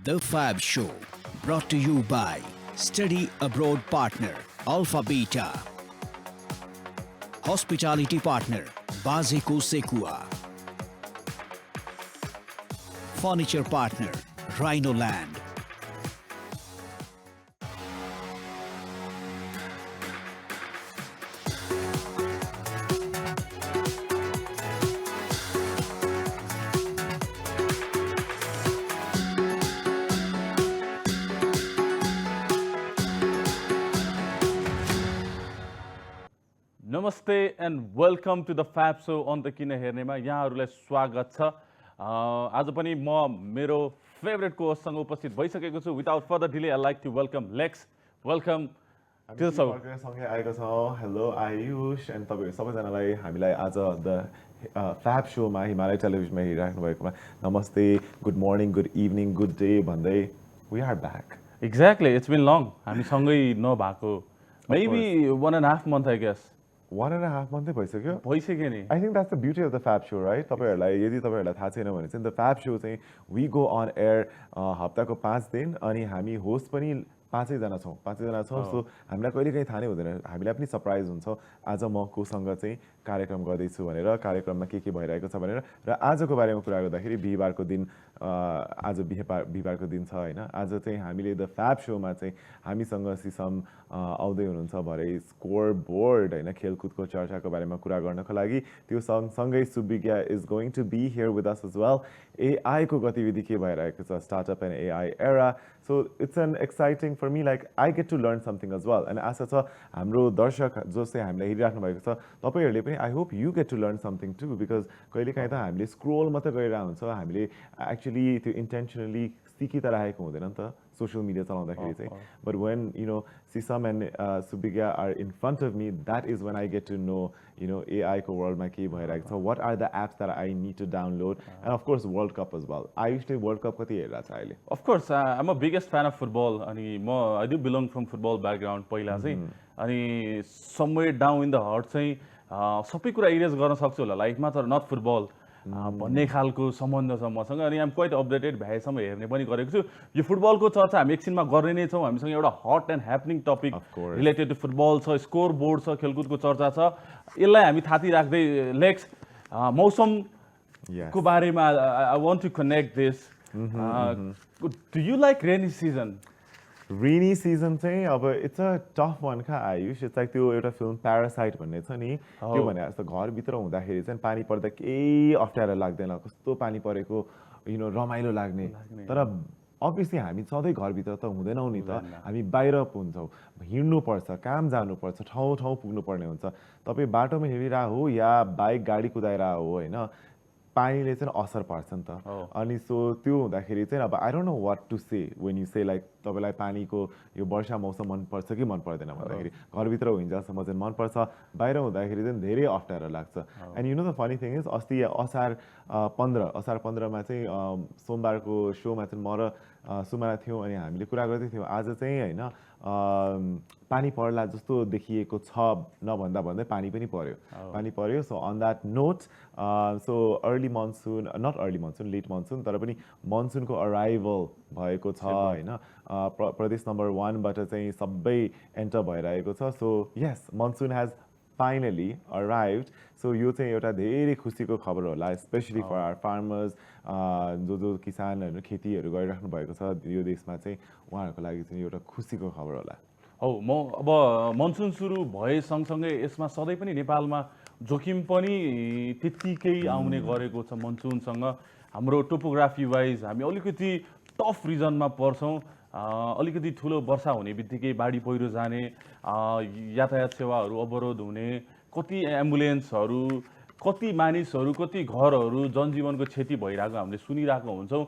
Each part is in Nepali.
The Fab Show, brought to you by Study Abroad Partner, Alpha Beta. Hospitality Partner, Bazeko Sekua. Furniture Partner, Rhino Land. Namaste and welcome to the Fab Show on the किन हेर्नेमा यहाँहरुलाई स्वागत छ आज पनि म मेरो फेभरेट कोहोस्टसँग उपस्थित भइसकेको छु without further delay I like to welcome Lex welcome to the show सँगै आएको छौँ हेलो आयुष एन्ड तपाईहरु सबैजनालाई हामीलाई आज द फ्याब शोमा हिमालय टेलिभिजनमा हेरिराख्नु भएकोमा नमस्ते good morning good evening good day भन्दै we are back exactly it's been long हामी सँगै नभएको maybe 1.5 month I guess 1.5 month भइसक्यो भइसक्यो नि I think that's the beauty of the fab show right तपाईहरुलाई यदि तपाईहरुलाई थाहा छैन भने चाहिँ द फ्याब शो चाहिँ वी गो अन एयर हप्ताको 5 दिन अनि हामी होस्ट पनि पाँचैजना छौँ सो हामीलाई कहिलेकाहीँ थाहा नै हुँदैन हामीलाई पनि सरप्राइज हुन्छ आज म कोसँग चाहिँ कार्यक्रम गर्दैछु भनेर कार्यक्रममा के भइरहेको छ भनेर र आजको बारेमा कुरा गर्दाखेरि बिहीबारको दिन आज बिहीबारको दिन छ हैन आज चाहिँ हामीले द फ्याब शोमा चाहिँ हामीसँग सिसम आउँदै हुनुहुन्छ भरे स्कोर बोर्ड हैन खेलकुदको चर्चाको बारेमा कुरा गर्नको लागि त्यो सँगसँगै Subigya is going to be here with us as well AI को गतिविधि के भइरहेको छ startup and AI era so it's an exciting for me like I get to learn something as well अनि आशा छ हाम्रो दर्शक जो चाहिँ हामीलाई हेरिराख्नु भएको छ तपाईहरुले पनि I hope you get to learn something too because कहिलेकाहीँ त हामीले स्क्रोल मात्रै गरिरहेको हुन्छ हामीले एक्चुअली त्यो इन्टेन्सनली सिकि त राखेको हुँदैन नि त सोशल मिडिया चलाउँदाखेरि चाहिँ but when you know Sisam and Subigya are in front of me that is when I get to know you know एआईको वर्ल्डमा के भइरहेको छ what are the apps that I need to download and of course world cup as well आयुषले वर्ल्ड कप कति हेरिरहेको छ अहिले of course I am a biggest fan of football अनि म I do belong from football background पहिला चाहिँ अनि somewhere down in the heart चाहिँ सबै कुरा इरेज गर्न सक्छु होला लाइफमा तर नट फुटबल भन्ने खालको सम्बन्ध छ मसँग अनि आइएम क्वाइट अपडेटेड भ्याएसम्म हेर्ने पनि गरेको छु यो फुटबलको चर्चा हामी एकछिनमा गर्ने नै छौँ हामीसँग एउटा hot and happening topic related to football छ स्कोर बोर्ड छ खेलकुदको चर्चा छ यसलाई हामी थाती राख्दै लेक्स मौसमको बारेमा I want to connect this do you like rainy season rainy season चाहिँ अब इट्स अ टफ वान का आयुष इट्स लाइक त्यो एउटा फिल्म प्यारासाइट भन्ने छ नि त्यो भने जस्तो घरभित्र हुँदाखेरि चाहिँ पानी पर्दा केही अप्ठ्यारो लाग्दैन कस्तो पानी परेको यु नो रमाइलो लाग्ने तर अभियसली हामी सधैँ घरभित्र त हुँदैनौँ नि त हामी बाहिर हुन्छौँ हिँड्नुपर्छ काम जानुपर्छ ठाउँ ठाउँ पुग्नुपर्ने हुन्छ तपाईँ बाटोमा हिँडिरह हो या बाइक गाडी कुदाइरह हो होइन पानीले चाहिँ असर पर्छ नि त अनि सो त्यो हुँदाखेरि चाहिँ अब I don't know what to say when you say like तपाईँलाई पानीको यो वर्षा मौसम मनपर्छ कि मन पर्दैन भन्दाखेरि घरभित्र हिँड्दासम्म चाहिँ मनपर्छ बाहिर हुँदाखेरि चाहिँ धेरै अप्ठ्यारो लाग्छ and you know the funny thing is अस्ति असार 15मा चाहिँ सोमबारको शोमा चाहिँ म र सुमाना थियौँ अनि हामीले कुरा गर्दै थियौँ आज चाहिँ होइन पानी पर्ला जस्तो देखिएको छ नभन्दा भन्दै पानी पनि पर्यो so on that note so early monsoon not early monsoon late monsoon तर पनि मनसुनको अराइभल भएको छ होइन प्रदेश नम्बर 1 बाट चाहिँ सबै एन्टर भइरहेको छ सो यस monsoon has finally arrived so यो चाहिँ एउटा धेरै खुसीको खबर होला स्पेसली फर आवर फार्मर्स जो किसानहरू खेतीहरू गरिराख्नु भएको छ यो देशमा चाहिँ उहाँहरूको लागि चाहिँ एउटा खुसीको खबर होला हो म अब मनसुन सुरु भए सँगसँगै यसमा सधैँ पनि नेपालमा जोखिम पनि त्यत्तिकै आउने गरेको छ मनसुनसँग हाम्रो टोपोग्राफी वाइज हामी अलिकति टफ रिजनमा पर्छौँ अलिकति ठुलो वर्षा हुने बित्तिकै बाढी पहिरो जाने यातायात सेवाहरू अवरोध हुने कति एम्बुलेन्सहरू कति मानिसहरू कति घरहरू जनजीवनको क्षति भइरहेको हामीले सुनिरहेको हुन्छौँ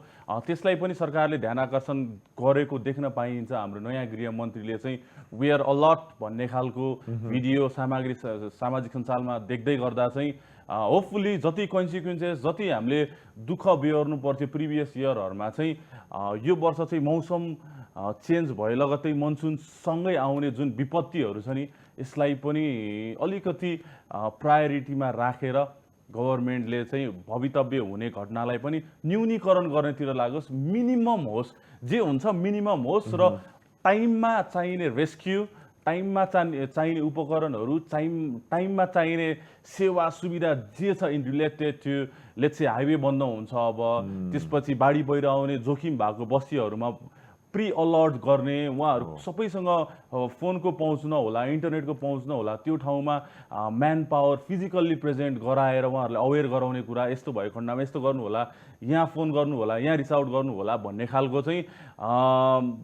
त्यसलाई पनि सरकारले ध्यान आकर्षण गरेको देख्न पाइन्छ हाम्रो नयाँ गृहमन्त्रीले चाहिँ वी आर अलर्ट भन्ने खालको भिडियो सामाजिक सञ्जालमा देख्दै गर्दा चाहिँ होपफुल्ली जति कन्सिक्वेन्सेस जति हामीले दुःख बेहोर्नु पर्थ्यो प्रिभियस इयरहरूमा चाहिँ यो वर्ष चाहिँ मौसम चेन्ज भए लगत्तै मनसुनसँगै आउने जुन विपत्तिहरू छ नि यसलाई पनि अलिकति प्रायोरिटीमा राखेर गभर्मेन्टले चाहिँ भवितव्य हुने घटनालाई पनि न्यूनीकरण गर्नेतिर लागोस्, मिनिमम होस्, जे हुन्छ मिनिमम होस् र टाइममा चाहिने रेस्क्यु, टाइममा चाहिने उपकरणहरू, टाइममा चाहिने सेवा सुविधा जे छ in related to let's say highway बन्द हुन्छ अब, त्यसपछि बाढी पहिरो आउने जोखिम भएको बस्तीहरूमा प्री अलर्ट गर्ने, उहाँहरू सबैसँग फोनको पहुँच नहोला, इन्टरनेटको पहुँच नहोला, त्यो ठाउँमा म्यान पावर फिजिकल्ली प्रेजेन्ट गराएर उहाँहरूलाई अवेर गराउने कुरा, यस्तो भएको खण्डमा यस्तो गर्नु होला, यहाँ फोन गर्नु होला, यहाँ रिच आउट गर्नु होला भन्ने खालको चाहिँ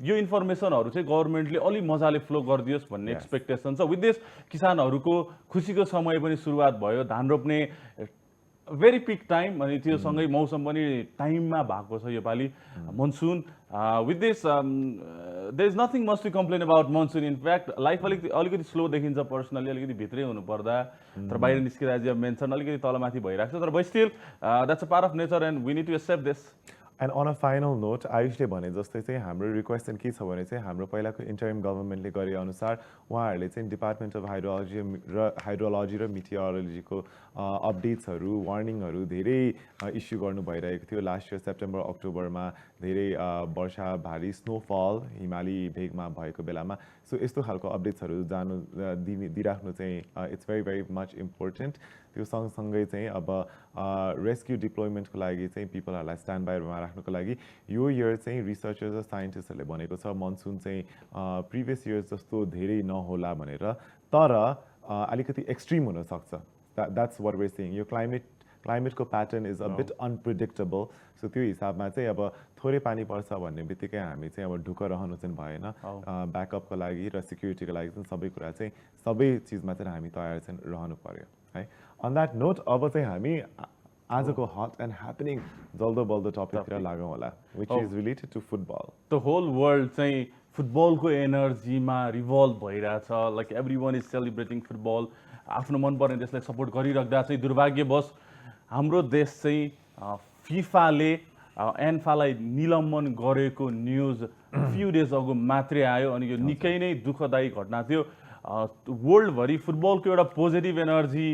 यो इन्फर्मेसनहरू चाहिँ गभर्मेन्टले अलि मजाले फ्लो गरिदियोस् भन्ने एक्सपेक्टेसन छ। विथ दिस किसानहरूको खुसीको समय पनि सुरुवात भयो, धान रोप्ने भेरी पिक टाइम, अनि त्यो सँगै मौसम पनि टाइममा भएको छ योपालि monsoon. With this there is nothing much to complain about monsoon. In fact life अलिकति स्लो देखिन्छ पर्सनली, अलिकति भित्रै हुनुपर्दा, तर बाहिर निस्किँदा एज मेन्सन अलिकति तलमाथि भइरहेको छ, तर but still that's a part of nature and we need to accept this. And on a final note, आयुषले भने जस्तै चाहिँ हाम्रो रिक्वेस्ट चाहिँ के छ भने चाहिँ हाम्रो पहिलाको इन्टरिम गभर्मेन्टले गरे अनुसार उहाँहरूले चाहिँ डिपार्टमेन्ट अफ हाइड्रोलोजी र मिटियोरोलोजीको अपडेट्सहरू, वार्निङहरू धेरै इस्यु गर्नु भइरहेको थियो। लास्ट इयर सेप्टेम्बर अक्टोबरमा धेरै वर्षा, भारी स्नोफल हिमाली भेगमा भएको बेलामा। सो यस्तो खालको अपडेट्सहरू दिइराख्नु चाहिँ it's very very much important. त्यो सँगसँगै चाहिँ अब रेस्क्यु डिप्लोइमेन्टको लागि चाहिँ पिपलहरूलाई स्ट्यान्ड बाईमा राख्नुको लागि यो इयर चाहिँ रिसर्चर्स र साइन्टिस्टहरूले भनेको छ मनसुन चाहिँ प्रिभियस इयर्स जस्तो धेरै नहोला भनेर, तर अलिकति एक्सट्रिम हुनसक्छ। That's what we're saying. यो क्लाइमेटको pattern is a bit unpredictable. So त्यो हिसाबमा चाहिँ अब थोरै पानी पर्छ भन्ने बित्तिकै हामी चाहिँ अब ढुक्क रहनु चाहिँ भएन। ब्याकअपको लागि र सिक्युरिटीको लागि चाहिँ सबै कुरा चाहिँ सबै चिजमा चाहिँ हामी तयार चाहिँ रहनु पर्यो है। अन द्याट नोट अब चाहिँ हामी आजको हट एन्ड ह्यापनिङ जल्दो बल्दो टपिकतिर लागौँ होला, which is related to football. The whole world चाहिँ फुटबलको एनर्जीमा रिभल्भ भइरहेछ। Like every one is celebrating football. आफ्नो मनपर्ने देशलाई सपोर्ट गरिराख्दा चाहिँ दुर्भाग्यवश हाम्रो देश चाहिँ फिफाले एन्फालाई निलम्बन गरेको न्युज फ्यु डेज अगो मात्रै आयो, अनि यो निकै नै दुःखदायी घटना थियो। वर्ल्डभरि फुटबलको एउटा पोजिटिभ एनर्जी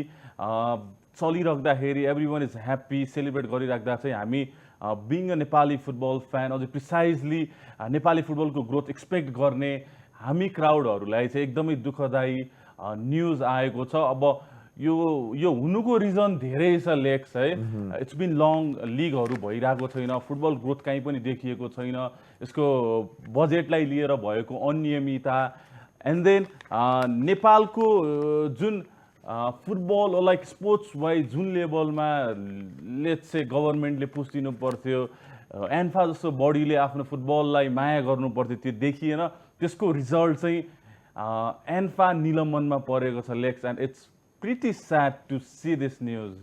चलिराख्दाखेरि every one is happy, celebrate गरिराख्दा चाहिँ हामी being a Nepali football fan, अझै प्रिसाइजली नेपाली फुटबलको ग्रोथ एक्सपेक्ट गर्ने हामी क्राउडहरूलाई चाहिँ एकदमै दुःखदायी न्युज आएको छ। अब यो हुनुको रिजन धेरै छ लेक्स है। इट्स बिन लङ, लिगहरू भइरहेको छैन, फुटबल ग्रोथ कहीँ पनि देखिएको छैन, यसको बजेटलाई लिएर भएको अनियमितता, एन्ड देन नेपालको जुन फुटबल लाइक स्पोर्ट्स वाइज जुन लेभलमा लेट्स से गभर्मेन्टले पुस दिनु पर्थ्यो, एन्फा जस्तो बडीले आफ्नो फुटबललाई माया गर्नु पर्थ्यो, त्यो देखिएन। त्यसको रिजल्ट चाहिँ एन्फा निलम्बनमा परेको छ Lex, and it's pretty sad to see this news.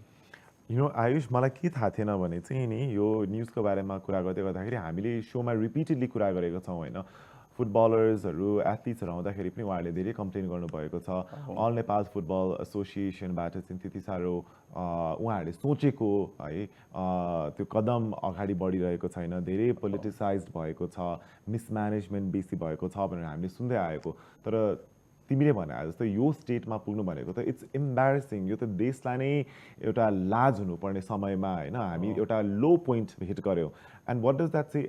You know Ayush, मलाई के थाहा थिएन भने चाहिँ नि यो न्युजको बारेमा कुरा गर्दै गर्दाखेरि हामीले सोमा रिपिटेडली कुरा गरेको छौँ होइन। फुटबलर्सहरू, एथलिट्सहरू आउँदाखेरि पनि उहाँहरूले धेरै कम्प्लेन गर्नुभएको छ। अल नेपाल फुटबल एसोसिएसनबाट चाहिँ त्यति साह्रो उहाँहरूले सोचेको है त्यो कदम अगाडि बढिरहेको छैन, धेरै पोलिटिसाइज्ड भएको छ, मिसम्यानेजमेन्ट बेसी भएको छ भनेर हामीले सुन्दै आएको। तर तिमीले भने जस्तो यो स्टेटमा पुग्नु भनेको त इट्स इम्बारेसिङ। यो त देशलाई नै एउटा लाज हुनुपर्ने समयमा होइन हामी एउटा लो पोइन्ट हिट गऱ्यौँ। And what does that say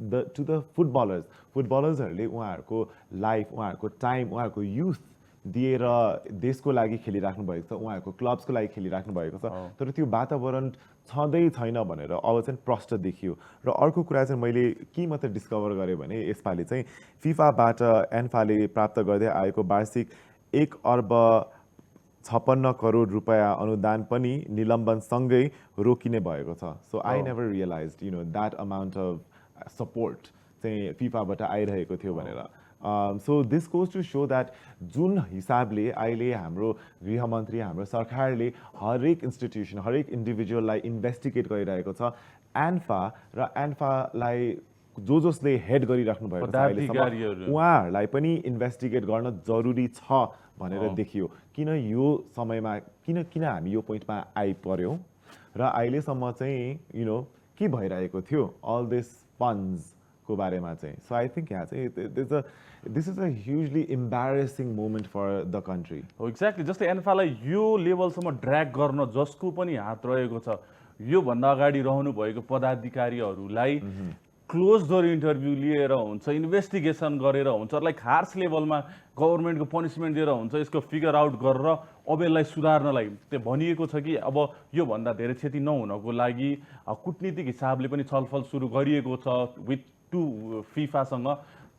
to the फुटबलर्सहरूले उहाँहरूको लाइफ, उहाँहरूको टाइम, उहाँहरूको युथ दिएर देशको लागि खेलिराख्नु भएको छ, उहाँहरूको क्लब्सको लागि खेलिराख्नु भएको छ, तर त्यो वातावरण छँदै छैन भनेर अब चाहिँ प्रष्ट देखियो। र अर्को कुरा चाहिँ मैले के मात्र डिस्कभर गरेँ भने यसपालि चाहिँ फिफाबाट एन्फाले प्राप्त गर्दै आएको वार्षिक 1,56 करोड रुपियाँ अनुदान पनि निलम्बनसँगै रोकिने भएको छ। So I never realize you know that amount of support चाहिँ फिफाबाट आइरहेको थियो भनेर। So this goes to so that जुन हिसाबले अहिले हाम्रो गृहमन्त्री, हाम्रो सरकारले हरेक इन्स्टिट्युसन, हरेक इन्डिभिजुअललाई इन्भेस्टिगेट गरिरहेको छ, एन्फा र एन्फालाई जसले हेड गरिराख्नु भएको छ अहिलेसम्म उहाँहरूलाई पनि इन्भेस्टिगेट गर्न जरुरी छ भनेर देखियो। किन यो समयमा किन हामी यो पोइन्टमा आइपर्यौँ र अहिलेसम्म चाहिँ यु नो के भइरहेको थियो, अल दिस फन्ड्स को बारेमा चाहिँ सो आई थिङ्क यहाँ चाहिँ this is a hugely embarrassing moment for the country हो एक्ज्याक्टली जस्तै एन्फालाई यो लेभलसम्म ड्र्याग गर्न जसको पनि हात रहेको छ योभन्दा अगाडि रहनु भएको पदाधिकारीहरूलाई क्लोज डोर इन्टरभ्यू लिएर हुन्छ इन्भेस्टिगेसन गरेर हुन्छ लाइक हार्स लेभलमा गभर्मेन्टको पनिसमेन्ट दिएर हुन्छ यसको फिगर आउट गरेर अब यसलाई सुधार्नलाई त्यो भनिएको छ कि अब योभन्दा धेरै क्षति नहुनको लागि कुटनीतिक हिसाबले पनि छलफल सुरु गरिएको छ विथ टु फिफासँग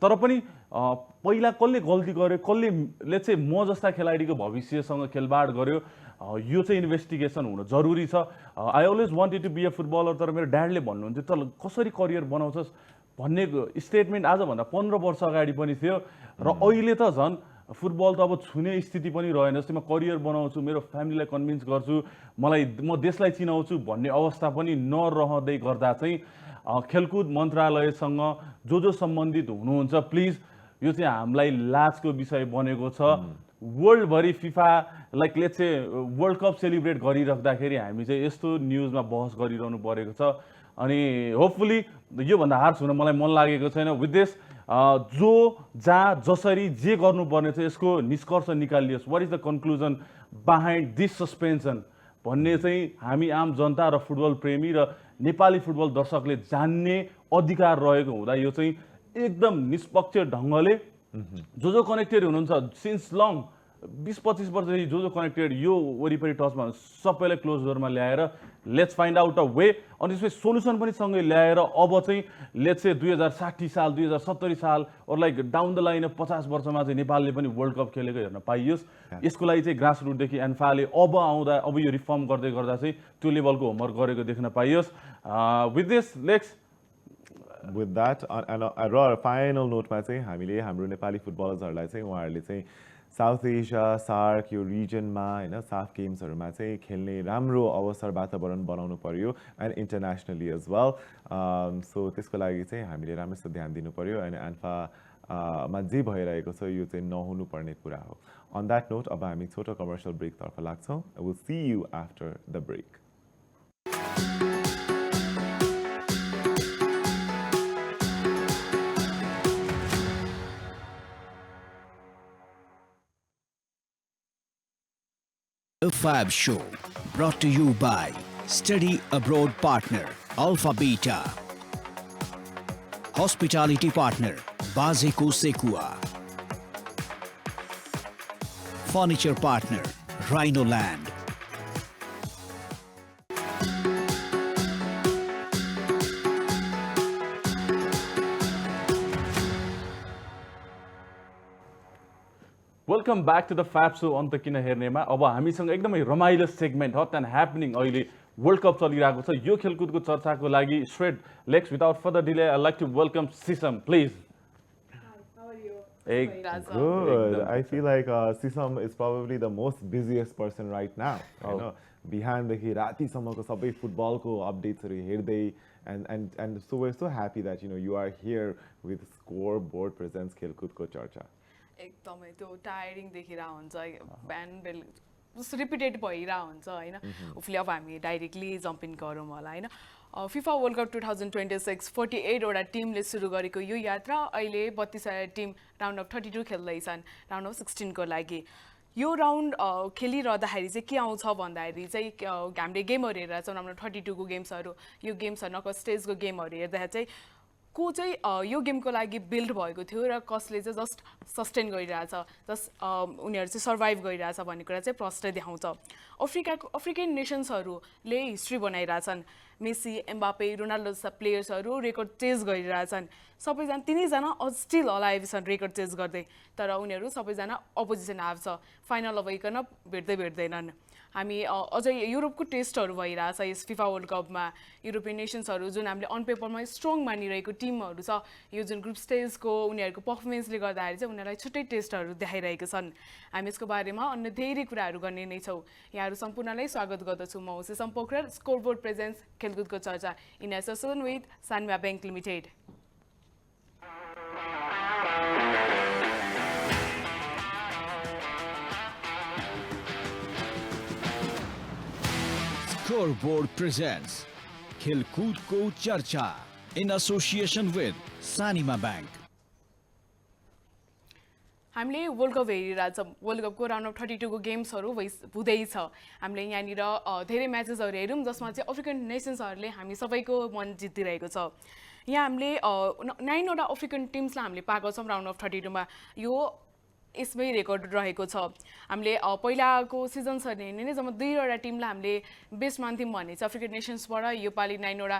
तर पनि पहिला कसले गल्ती गर्यो कसले लेट्स से म जस्ता खेलाडीको भविष्यसँग खेलबाड गर्यो यो चाहिँ इन्भेस्टिगेसन हुन जरुरी छ I always wanted to be a footballer तर मेरो ड्याडले भन्नुहुन्थ्यो तल कसरी करियर बनाउँछस् भन्ने स्टेटमेन्ट आजभन्दा 15 वर्ष अगाडि पनि थियो र अहिले त झन् फुटबल त अब छुने स्थिति पनि रहेन जस्तै म करियर बनाउँछु मेरो फ्यामिलीलाई कन्भिन्स गर्छु म देशलाई चिनाउँछु भन्ने अवस्था पनि नरहँदै गर्दा चाहिँ खेलकुद मन्त्रालयसँग जो सम्बन्धित हुनुहुन्छ प्लिज यो चाहिँ हामीलाई लाजको विषय बनेको छ वर्ल्डभरि FIFA like let's say world cup celebrate गरिराख्दाखेरि हामी चाहिँ यस्तो न्युजमा बहस गरिरहनु परेको छ अनि होपफुली योभन्दा हार्स हुन मलाई मन लागेको छैन विथ दिस जो जहाँ जसरी जे गर्नुपर्ने छ यसको निष्कर्ष निकालियोस् what is the conclusion behind this suspension भन्ने चाहिँ हामी आम जनता र फुटबल प्रेमी र नेपाली फुटबल दर्शकले जान्ने अधिकार रहेको हुँदा यो चाहिँ एकदम निष्पक्ष ढङ्गले जो कनेक्टेड हुनुहुन्छ सिन्स लङ 20-25 वर्षदेखि जो कनेक्टेड यो वरिपरि टचमा सबैलाई क्लोज डोरमा ल्याएर let's find out a way अनि त्यसपछि सोल्युसन पनि सँगै ल्याएर अब चाहिँ लेट्स से 2060 साल 2070 साल और लाइक डाउन द लाइन 50 वर्षमा चाहिँ नेपालले पनि वर्ल्ड कप खेलेको हेर्न पाइयोस् यसको लागि चाहिँ ग्रास रुटदेखि एन्फाले अब आउँदा अब यो रिफर्म गर्दै गर्दा चाहिँ त्यो लेभलको होमवर्क गरेको देख्न पाइयोस् with this let's with that र फाइनल नोटमा चाहिँ हामीले हाम्रो नेपाली फुटबलर्सहरूलाई चाहिँ उहाँहरूले चाहिँ साउथ एसिया सार्क यो रिजनमा होइन साफ गेम्सहरूमा चाहिँ खेल्ने राम्रो अवसर वातावरण बनाउनु पर्यो and internationally as well so त्यसको लागि चाहिँ हामीले राम्रोसँग ध्यान दिनु पर्यो अनि एन्फामा जे भइरहेको छ यो चाहिँ नहुनुपर्ने कुरा हो अन द्याट नोट अब हामी छोटो कमर्सियल ब्रेकतर्फ लाग्छौँ will see you after the break The Fab Show, brought to you by Study Abroad Partner, Alpha Beta. Hospitality Partner, Bazeko Sekua. Furniture Partner, Rhino Land. Welcome back to the fab show अन्त किन हेर्नेमा अब हामीसँग एकदमै रमाइलो सेगमेन्ट हट एन्ड ह्यापनिङ अहिले वर्ल्ड कप चलिरहेको छ यो खेलकुदको चर्चाको लागि straight let's without further delay I like to welcome Sisam please Good. I feel like Sisam is probably the most busiest person right now. You know, बिहानदेखि रातिसम्मको सबै फुटबलको अपडेट्सहरू हेर्दै and so we're so happy that you are here with Scoreboard presents खेलकुदको चर्चा. एकदमै त्यो टायरिङ देखिरा हुन्छ बिहान बेल जस्तो रिपिटेड भइरा हुन्छ हैन उफले अब हामी डाइरेक्टली जम्प इन गरौँ होला हैन फिफा वर्ल्ड कप 2026 48 वटा टिमले सुरु गरेको यो यात्रा अहिले 32 टिम राउन्ड अफ 32 खेल्दैछन् राउन्ड अफ 16 को लागि यो राउन्ड खेलिरहँदाखेरि चाहिँ के आउँछ भन्दाखेरि चाहिँ हामीले गेमहरू हेरेर चाहिँ हाम्रो 32 को गेम्सहरू यो गेम्सहरूको स्टेजको गेमहरू हेर्दा चाहिँ को चाहिँ यो गेमको लागि बिल्ड भएको थियो र कसले चाहिँ जस्ट सस्टेन गरिरहेछ जस्ट उनीहरू चाहिँ सर्भाइभ गरिरहेछ भन्ने कुरा चाहिँ प्रष्ट देखाउँछ अफ्रिकन नेसन्सहरूले हिस्ट्री बनाइरहेछन् मेसी एम्बापे रोनाल्डो जस्ता प्लेयर्सहरू रेकर्ड चेज गरिरहेछन् सबैजना तिनैजना स्टिल अलाइभ छन् रेकर्ड चेज गर्दै तर उनीहरू सबैजना अपोजिसन हाफ छ फाइनल अभइकन भेट्दैनन् हामी अझै युरोपको टेस्टहरू भइरहेछ यस फिफा वर्ल्ड कपमा युरोपियन नेसन्सहरू जुन हामीले अन पेपरमा स्ट्रङ मानिरहेको टिमहरू छ यो जुन ग्रुप स्टेजको उनीहरूको पर्फर्मेन्सले गर्दाखेरि चाहिँ उनीहरूलाई छुट्टै टेस्टहरू देखाइरहेका छन् हामी यसको बारेमा अन्य धेरै कुराहरू गर्ने नै छौँ यहाँहरू सम्पूर्णलाई स्वागत गर्दछु म सिसम पोखरेल स्कोरबोर्ड प्रेजेन्स खेलकुदको चर्चा in association with Sanwa bank limited Scoreboard presents खेलकूद को चर्चा in association with Sanima Bank. हामीले वर्ल्ड कप हेरिरहेछौँ वर्ल्ड कपको राउन्ड अफ 32 को गेम्सहरू हुँदैछ हामीले यहाँनिर धेरै म्याचेसहरू हेरौँ जसमा चाहिँ अफ्रिकन नेसन्सहरूले हामी सबैको मन जितिरहेको छ यहाँ हामीले 9 वटा अफ्रिकन टिम्सलाई हामीले पाएको छौँ राउन्ड अफ 32 मा यो यसमै रेकर्ड रहेको छ हामीले पहिलाको सिजन्सहरू हेर्ने नै जम्मा 2 वटा टिमलाई हामीले बेस्ट मान्थ्यौँ भने चाहिँ अफ्रिकन नेसन्सबाट यो पालि 9 वटा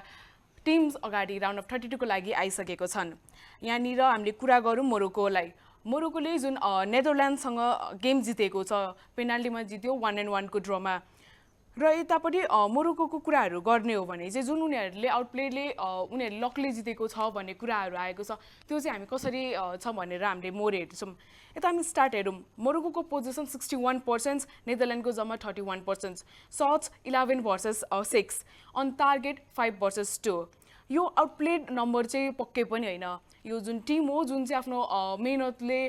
टिम्स अगाडि राउन्ड अफ 32 को लागि आइसकेको छन् यहाँनिर हामीले कुरा गरौँ मोरोकोले जुन नेदरल्यान्डसँग गेम जितेको छ पेनाल्टीमा जित्यो 1-1 को ड्रमा र यतापट्टि मोरोकोको कुराहरू गर्ने हो भने चाहिँ जुन उनीहरूले आउटप्लेले उनीहरूले लकले जितेको छ भन्ने कुराहरू आएको छ त्यो चाहिँ हामी कसरी छ भनेर हामीले मोर हेर्छौँ यता हामी स्टार्ट हेरौँ मोरोकोको पोजिसन 61% नेदरल्यान्डको जम्मा 31% shots 11 versus 6 on target 5 versus 2 यो आउटप्लेड नम्बर चाहिँ पक्कै पनि होइन यो जुन टिम हो जुन चाहिँ आफ्नो मेहनतले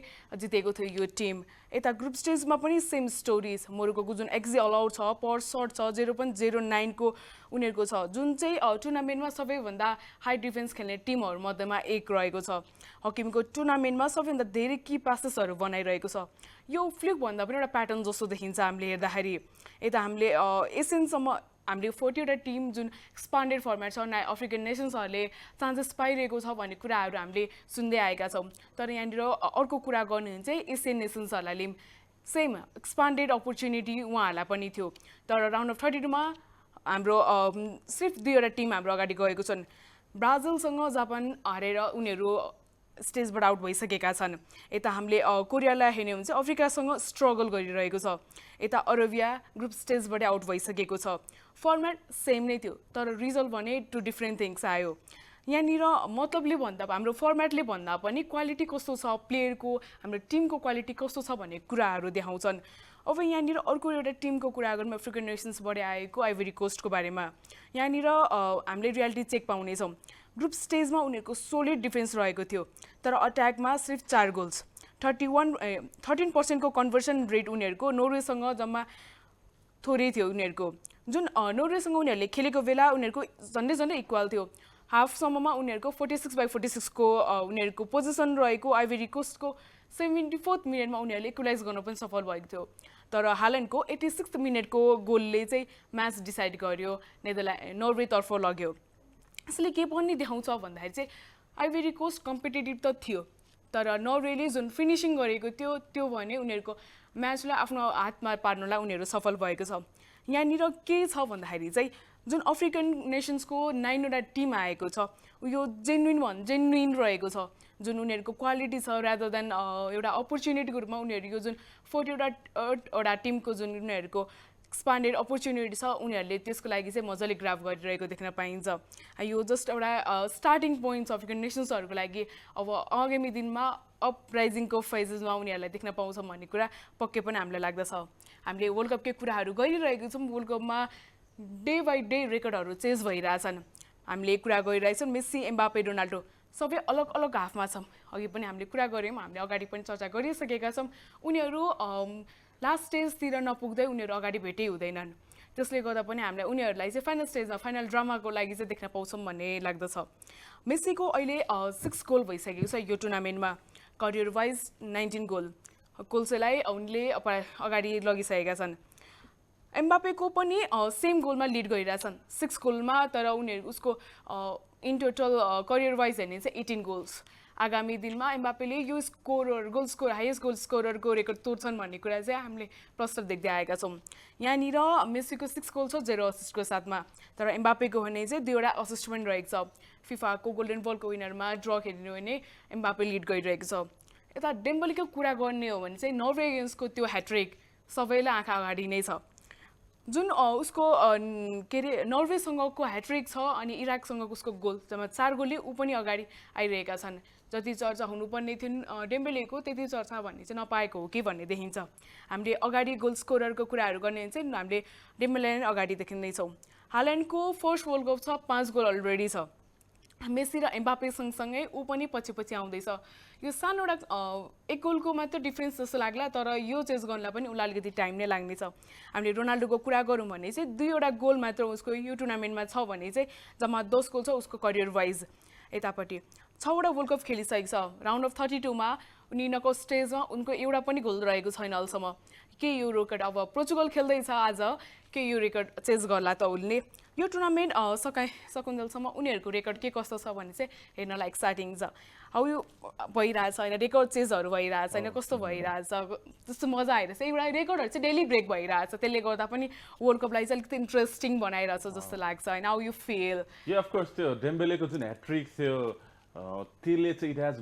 जितेको थियो यो टिम यता ग्रुप स्टेजमा पनि सेम स्टोरिज मोरोकोको जुन एक्जी अलाउड छ पर सर्ट छ 0.09 को उनीहरूको छ जुन चाहिँ टुर्नामेन्टमा सबैभन्दा हाई डिफेन्स खेल्ने टिमहरू मध्येमा एक रहेको छ हकिमको टुर्नामेन्टमा सबैभन्दा धेरै की पासेसहरू बनाइरहेको छ यो फ्लिक भन्दा पनि एउटा प्याटर्न जस्तो देखिन्छ हामीले हेर्दाखेरि यता हामीले एसियनसम्म हामीले 40 वटा टिम जुन एक्सपान्डेड फर्मेट छ अफ्रिकन नेसन्सहरूले चान्सेस पाइरहेको छ भन्ने कुराहरू हामीले सुन्दै आएका छौँ तर यहाँनिर अर्को कुरा गर्ने भने चाहिँ एसियन नेसन्सहरूलाई सेम एक्सपान्डेड अपर्च्युनिटी उहाँहरूलाई पनि थियो तर राउन्ड अफ 32 मा हाम्रो सिर्फ 2 वटा टिम हाम्रो अगाडि गएको छन् ब्राजिलसँग जापान हारेर उनीहरू स्टेजबाट आउट भइसकेका छन् यता हामीले कोरियालाई हेर्ने हो भने चाहिँ अफ्रिकासँग स्ट्रगल गरिरहेको छ यता अरेबिया ग्रुप स्टेजबाट आउट भइसकेको छ फर्मेट सेम नै थियो तर रिजल्ट भने 2 डिफ्रेन्ट थिङ्स आयो यहाँनिर मतलबले भन्दा हाम्रो फर्मेटले भन्दा पनि क्वालिटी कस्तो छ प्लेयरको हाम्रो टिमको क्वालिटी कस्तो छ भन्ने कुराहरू देखाउँछन् अब यहाँनिर अर्को एउटा टिमको कुरा गरौँ अफ्रिकन नेसन्सबाट आएको आइभरी कोस्टको बारेमा यहाँनिर हामीले रियालिटी चेक पाउनेछौँ ग्रुप स्टेजमा उनीहरूको सोलिड डिफेन्स रहेको थियो तर अट्याकमा सिर्फ 4 गोल्स 13% को कन्भर्सन रेट उनीहरूको नर्वेसँग जम्मा थोरै थियो उनीहरूको जुन नर्वेसँग उनीहरूले खेलेको बेला उनीहरूको झन्डै इक्वल थियो हाफसम्ममा उनीहरूको 46/46 को उनीहरूको पोजिसन रहेको आइभरी कोस्टको 74th मिनटमा उनीहरूले इक्वलाइज गर्न पनि सफल भएको थियो तर हाल्यान्डको 86th मिनटको गोलले चाहिँ म्याच डिसाइड गर्यो नर्वेतर्फ लग्यो यसले के पनि देखाउँछ भन्दाखेरि चाहिँ आइभरी कोस्ट कम्पिटेटिभ त थियो तर नर्वेले जुन फिनिसिङ गरेको थियो त्यो भने उनीहरूको म्याचलाई आफ्नो हातमा पार्नलाई उनीहरू सफल भएको छ यहाँनिर के छ भन्दाखेरि चाहिँ जुन अफ्रिकन नेसन्सको 9 वटा टिम आएको छ यो जेन्युइन रहेको छ जुन उनीहरूको क्वालिटी छ रादर देन एउटा अपर्च्युनिटीको रूपमा उनीहरू यो जुन 40 वटा टिमको जुन उनीहरूको एक्सपान्डेड अपर्च्युनिटी छ उनीहरूले त्यसको लागि चाहिँ मजाले ग्राफ गरिरहेको देख्न पाइन्छ यो जस्ट एउटा स्टार्टिङ पोइन्ट अफ्रिकन नेसन्सहरूको लागि अब आगामी दिनमा अपराइजिङको फेजेसमा उनीहरूलाई देख्न पाउँछौँ भन्ने कुरा पक्कै पनि हामीलाई लाग्दछ हामीले वर्ल्ड कपकै कुराहरू गरिरहेको छौँ वर्ल्ड कपमा डे बाई डे रेकर्डहरू चेन्ज भइरहेछन् हामीले कुरा गरिरहेछौँ मेस्सी एम्बापे रोनाल्डो सबै अलग अलग हाफमा छौँ अघि पनि हामीले कुरा गऱ्यौँ हामीले अगाडि पनि चर्चा गरिसकेका छौँ उनीहरू लास्ट स्टेजतिर नपुग्दै उनीहरू अगाडि भेटै हुँदैनन् त्यसले गर्दा पनि हामीलाई उनीहरूलाई चाहिँ फाइनल स्टेजमा फाइनल ड्रामाको लागि चाहिँ देख्न पाउँछौँ भन्ने लाग्दछ मेस्सीको अहिले 6 गोल भइसकेको छ यो टुर्नामेन्टमा करियर वाइज 19 गोल कोल्सेलाई उनले अगाडि लगिसकेका छन् एम्बापेको पनि सेम गोलमा लिड गरिरहेछन् 6 गोलमा तर उनीहरू उसको इन टोटल करियर वाइज हेर्ने चाहिँ 18 गोल्स आगामी दिनमा एम्बापेले यो हाइएस्ट गोल स्कोररको रेकर्ड तोड्छन् भन्ने कुरा चाहिँ हामीले प्रश्न देख्दै आएका छौँ यहाँनिर मेस्सीको 6 गोल छ 0 असिस्टको साथमा तर एम्बापेको भने चाहिँ 2 वटा असिस्ट पनि रहेको छ फिफाको गोल्डन बलको विनरमा ड्र खेल्ने हो भने एम्बापे लिड गरिरहेको छ यता डेम्बेलेको कुरा गर्ने हो भने चाहिँ नर्वे अगेन्स्टको त्यो ह्याट्रिक सबैलाई आँखा अगाडि नै छ जुन उसको के अरे नर्वेसँगको ह्याट्रिक छ अनि इराकसँगको उसको गोल जम्मा 4 गोलले ऊ पनि अगाडि आइरहेका छन् जति चर्चा हुनुपर्ने थियो डेम्बेलेको त्यति चर्चा भन्ने चाहिँ नपाएको हो कि भन्ने देखिन्छ हामीले अगाडि गोल स्कोररको कुराहरू गर्ने चाहिँ हामीले डेम्बेलेलाई अगाडि देखिँदैछौँ हाल्यान्डको फर्स्ट वर्ल्ड कप छ 5 गोल अलरेडी छ मेस्सी र एम्बापे सँगसँगै ऊ पनि पछि आउँदैछ यो सानो एउटा 1 गोलको मात्र डिफ्रेन्स जस्तो लाग्ला तर यो चेस गर्नलाई पनि उसलाई अलिकति टाइम नै लाग्नेछ हामीले रोनाल्डोको कुरा गरौँ भने चाहिँ 2 वटा गोल मात्र उसको यो टुर्नामेन्टमा छ भने चाहिँ जम्मा 10 गोल छ उसको करियर वाइज यतापट्टि 6वटा वर्ल्ड कप खेलिसकेको छ राउन्ड अफ 32 मा उनी नकआउट स्टेजमा उनको एउटा पनि गोल रहेको छैन अहिलेसम्म के यो रेकर्ड अब पोर्चुगल खेल्दैछ आज के यो रेकर्ड चेज गर्ला त उनले यो टुर्नामेन्ट सकुन्जेलसम्म उनीहरूको रेकर्ड के कस्तो छ भने चाहिँ हेर्नलाई एक्साइटिङ छ हौ यो भइरहेछ होइन रेकर्ड चेजहरू भइरहेछ होइन कस्तो भइरहेछ त्यस्तो मजा आइरहेछ एउटा रेकर्डहरू चाहिँ डेली ब्रेक भइरहेछ त्यसले गर्दा पनि वर्ल्ड कपलाई चाहिँ अलिकति इन्ट्रेस्टिङ बनाइरहेछ जस्तो लाग्छ होइन हाउ यु फिल यो अफकोर्स त्यो डेम्बेलेको जुन ह्याट्रिक थियो त्यसले चाहिँ इट हेज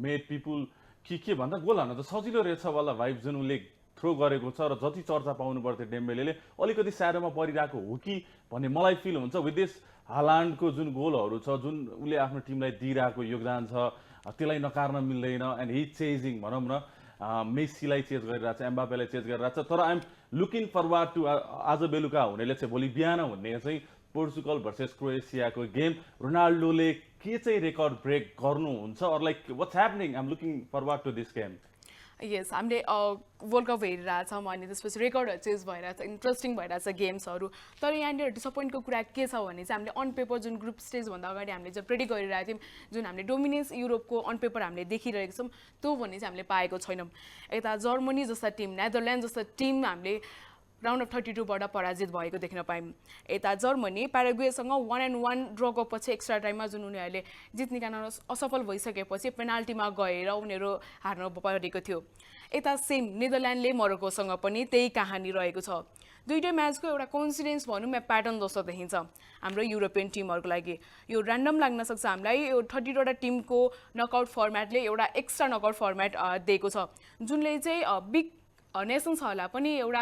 मेड पिपुल के भन्दा गोल हान्न त सजिलो रहेछ वाला भाइब जुन उसले थ्रो गरेको छ र जति चर्चा पाउनु पर्थ्यो डेम्बेलेले अलिकति स्याडोमा परिरहेको हो कि भन्ने मलाई फिल हुन्छ विथ दिस हालान्डको जुन गोलहरू छ जुन उसले आफ्नो टिमलाई दिइरहेको योगदान छ त्यसलाई नकार्न मिल्दैन एन्ड हि चेजिङ भनौँ न मेस्सीलाई चेज गरिरहेको छ एम्बापेलाई चेज गरिरहेको छ तर आइएम लुकिङ फरवार्ड टु आज बेलुका हुनेले चाहिँ भोलि बिहान हुने चाहिँ पोर्चुगल भर्सेस क्रोएसियाको गेम रोनाल्डोले के चाहिँ रेकर्ड ब्रेक गर्नुहुन्छ or like what's happening I'm looking forward to this game यस हामीले वर्ल्ड कप हेरिरहेछौँ अनि त्यसपछि रेकर्डहरू चेज भइरहेछ इन्ट्रेस्टिङ भइरहेछ गेम्सहरू तर यहाँनिर डिसपोइन्टको कुरा के छ भने चाहिँ हामीले अन पेपर जुन ग्रुप स्टेजभन्दा अगाडि हामीले जो प्रेडिक्ट गरिरहेको थियौँ जुन हामीले डोमिनेन्स युरोपको अन पेपर हामीले देखिरहेको छौँ त्यो भन्ने चाहिँ हामीले पाएको छैनौँ यता जर्मनी जस्ता टिम नेदरल्यान्ड जस्ता टिम हामीले राउन्ड अफ 32 बाट पराजित भएको देख्न पायौँ यता जर्मनी प्याराग्वेसँग 1-1 ड्रको पछि एक्स्ट्रा टाइममा जुन उनीहरूले जित निकाल्न असफल भइसकेपछि पेनाल्टीमा गएर उनीहरू हार्नु परेको थियो यता सेम नेदरल्यान्डले मोरोक्कोसँग पनि त्यही कहानी रहेको छ दुईटै म्याचको एउटा कोइन्सिडेन्स भनौँ या प्याटर्न जस्तो देखिन्छ हाम्रो युरोपियन टिमहरूको लागि यो ऱ्यान्डम लाग्न सक्छ हामीलाई यो 32वटा टिमको नकआउट फर्मेटले एउटा एक्स्ट्रा नकआउट फर्मेट दिएको छ जुनले चाहिँ बिग नेसन्सहरूलाई पनि एउटा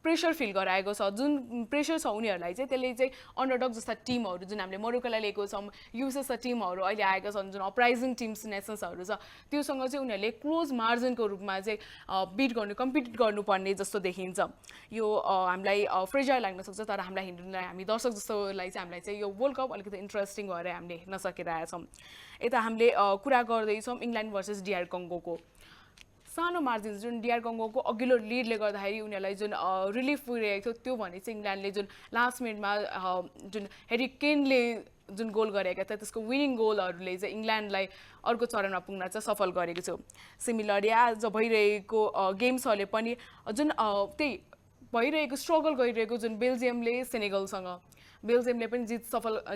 प्रेसर फिल गराएको छ जुन प्रेसर छ उनीहरूलाई चाहिँ त्यसले चाहिँ अन्डरडग जस्ता टिमहरू जुन हामीले मोरोक्कोलाई लिएको छौँ युएस जस्ता टिमहरू अहिले आएका छन् जुन अपराइजिङ टिम्स नेसन्सहरू छ त्योसँग चाहिँ उनीहरूले क्लोज मार्जिनको रूपमा चाहिँ बिट गर्नु कम्पिट गर्नुपर्ने जस्तो देखिन्छ यो हामीलाई फ्रेजाइल लाग्न सक्छ तर हामीलाई हिँड्नलाई हामी दर्शक जस्तोलाई चाहिँ हामीलाई चाहिँ यो वर्ल्ड कप अलिकति इन्ट्रेस्टिङ भएर हामीले हेर्न सकिरहेछौँ यता हामीले कुरा गर्दैछौँ इङ्ल्यान्ड भर्सेस डिआर कङ्गोको सानो मार्जिन जुन डिआर कङ्गोको अघिल्लो लिडले गर्दाखेरि उनीहरूलाई जुन रिलिफ पुगिरहेको थियो त्यो भने चाहिँ इङ्ल्यान्डले जुन लास्ट मिनटमा जुन हेरी केनले जुन गोल गरेका थियो त्यसको विनिङ गोलहरूले चाहिँ इङ्ल्यान्डलाई अर्को चरणमा पुग्न चाहिँ सफल गरेको थियो सिमिलरली आज भइरहेको गेम्सहरूले पनि जुन त्यही भइरहेको स्ट्रगल गरिरहेको जुन बेल्जियमले सेनेगलसँग बेल्जियमले पनि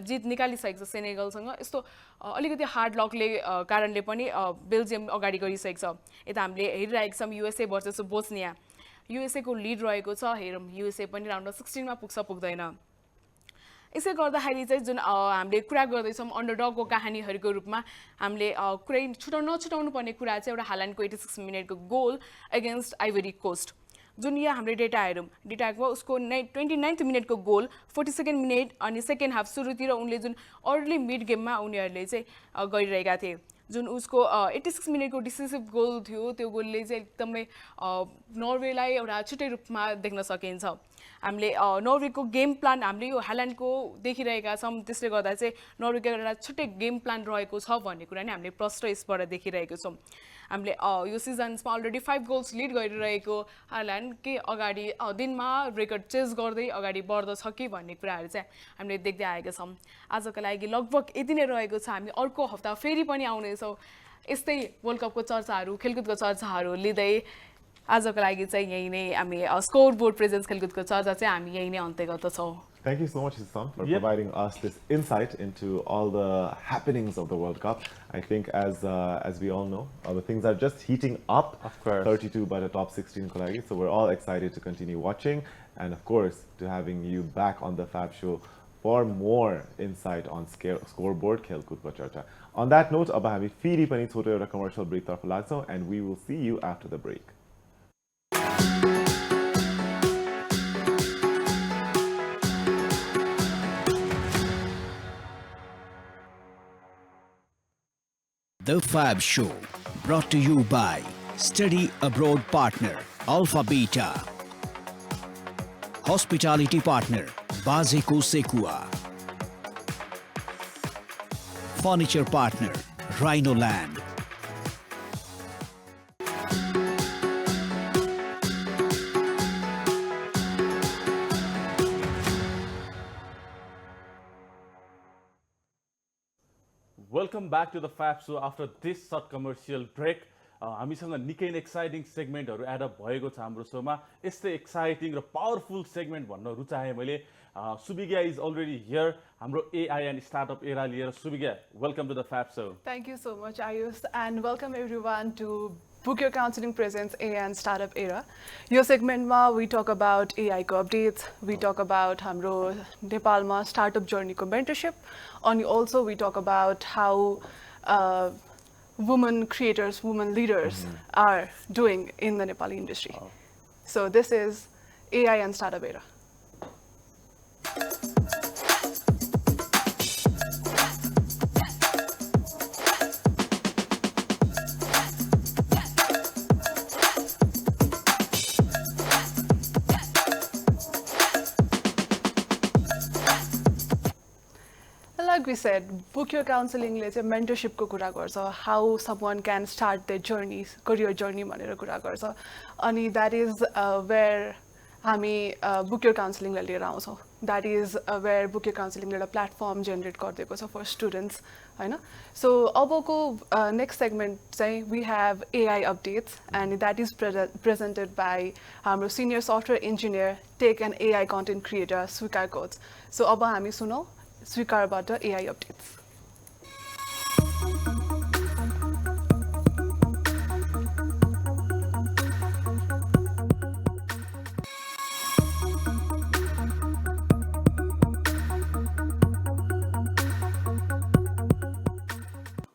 जित निकालिसकेको छ सेनेगलसँग यस्तो अलिकति हार्ड लकले कारणले पनि बेल्जियम अगाडि गइसकेको छ यता हामीले हेरिरहेको छौँ युएसए भर्सेस बोस्निया युएसएको लिड रहेको छ हेरौँ युएसए पनि राउन्ड अफ 16 मा पुग्छ पुग्दैन यसै गर्दाखेरि चाहिँ जुन हामीले कुरा गर्दैछौँ अन्डरडगको कहानीहरूको रूपमा हामीले कुरै नछुटाउनु पर्ने कुरा चाहिँ एउटा हाल्यान्डको 86 मिनटको गोल एगेन्स्ट आइभरी कोस्ट जुन यहाँ हामीले डेटा हेरौँ डेटाको उसको 29th मिनटको गोल 42nd मिनट अनि सेकेन्ड हाफ सुरुतिर उनले जुन अर्ली मिड गेममा उनीहरूले चाहिँ गरिरहेका थिए जुन उसको 86 मिनटको डिसिसिभ गोल थियो त्यो गोलले चाहिँ एकदमै नर्वेलाई एउटा छुट्टै रूपमा देख्न सकिन्छ हामीले नर्वेको गेम प्लान हामीले यो हाल्यान्डको देखिरहेका छौँ त्यसले गर्दा चाहिँ नर्वेको एउटा छुट्टै गेम प्लान रहेको छ भन्ने कुरा नै हामीले प्रष्ट यसबाट देखिरहेको छौँ हामीले यो सिजन्समा अलरेडी 5 गोल्स लिड गरिरहेको हाल्यान्ड के अगाडि दिनमा रेकर्ड चेज गर्दै अगाडि बढ्दछ कि भन्ने कुराहरू चाहिँ हामीले देख्दै आएका छौँ आजको लागि लगभग यति नै रहेको छ हामी अर्को हप्ता फेरि पनि आउनेछौँ यस्तै वर्ल्ड कपको चर्चाहरू खेलकुदको चर्चाहरू लिँदै आजको लागि चाहिँ यही नै हामी स्कोर बोर्ड प्रेजेन्स खेलकुदको चर्चा चाहिँ हामी यही नै अन्त्य गर्दछौँ Thank you so much, Isam, for providing us this insight into all the happenings of the World Cup. I think, as we all know, the things are just heating up. Of course. 32 by the top 16 college. So we're all excited to continue watching, and of course, to having you back on the Fab Show for more insight on scoreboard Khelkud ko charcha. On that note, अब हामी फेरि पनि छोटो एउटा commercial break तर्फ लाग्छौँ, and we will see you after the break. The Fab Show, brought to you by Study Abroad Partner, Alpha Beta. Hospitality Partner, Bazeko Sekua. Furniture Partner, Rhino Land. welcome back to the Fab Show after this short commercial break. हामीसँग निकै नै एक्साइटिङ सेगमेन्टहरू एड अप भएको छ हाम्रो सोमा. यस्तै एक्साइटिङ र पावरफुल सेगमेन्ट भन्न रुचाएँ मैले. Subhigya is already here. हाम्रो AI and startup era लिएर. Subhigya, welcome to the Fab Show. Thank you so much, Ayush, and welcome everyone to Book Your Counseling Presents AI and Startup Era. Your segment ma we talk about AI ko updates, we talk about hamro Nepal ma startup journey ko mentorship, and also we talk about how women creators, women leaders are doing in the Nepali industry. So this is AI and Startup Era. Like we said, Book Your Counseling ले चाहिँ mentorship को कुरा गर्छ, how someone can start their journey, career journey भनेर कुरा गर्छ, अनि that is where हामी Book Your Counseling लाई लिएर आउँछौँ. That is where Book Your Counseling एउटा platform generate गरिदिएको छ for students, हैन? So अबको next segment चाहिँ we have AI updates, and that is presented by हाम्रो senior software engineer, tech and AI content creator स्वीकार कोच. So अब हामी सुनौ स्वीकारबाट AI updates.